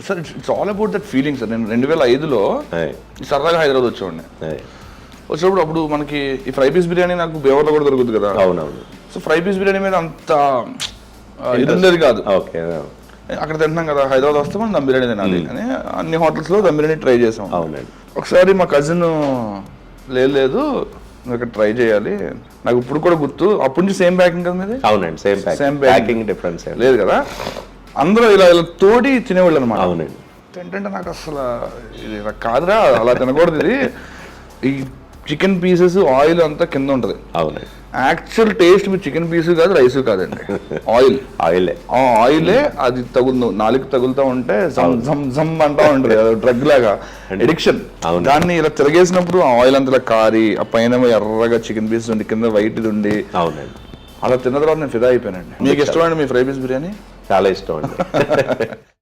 Sir it's all about that feeling sir. నేను 2005లో సరదాగా హైదరాబాద్ వచ్చేవాడిని. వచ్చినప్పుడు అప్పుడు మనకి ఈ ఫ్రై పీస్ బిర్యానీ నాకు బేవర్లో కూడా దొరుకుతుంది కదా. అవునవును. సో ఫ్రై పీస్ బిర్యానీ మీద అంత ఇది ఉండేది కాదు. ఓకే. అక్కడ తింటున్నాం కదా, హైదరాబాద్ వస్తే మనం దమ్ బిర్యానీ తినాలి అని అన్ని హోటల్స్లో దమ్ బిర్యానీ ట్రై చేసాం. అవునండి. ఒకసారి మా కజిన్ లేదు నువ్వు ఇక్కడ ట్రై చేయాలి, నాకు ఇప్పుడు కూడా గుర్తు, అప్పటి నుంచి సేమ్ ప్యాకింగ్ కదా మీది. అవునండి. సేమ్ ప్యాకింగ్ డిఫరెన్స్ లేదు కదా, అందరూ ఇలా తోడి తినేవాళ్ళు అనమాట. అవునండి. ఏంటంటే నాకు అసలు ఇది నాకు కాదురా, అలా తినకూడదు, ఇది ఈ చికెన్ పీసెస్ ఆయిల్ అంతా కింద ఉంటుంది. అవునండి. యాక్చువల్ టేస్ట్ మీ చికెన్ పీస్ కాదు, రైస్ కాదండి, ఆయిలే. ఆయిలే అది నాలుగు తగులుతూ ఉంటే జమ్ జమ్ జమ్ అంటా ఉంటుంది, డ్రగ్ లాగా ఎడిక్షన్. దాన్ని ఇలా తిరగేసినప్పుడు ఆ ఆయిల్ అంతా కారి, ఆ పైన ఎర్రగా చికెన్ పీస్ ఉండి కింద వైట్ ఉండి, అవునండి, అలా తిన్న తర్వాత నేను ఫిదా అయిపోయానండి. మీకు ఇష్టమండి మీ ఫ్రై పీస్ బిర్యానీ? చాలా ఇష్టం అండి.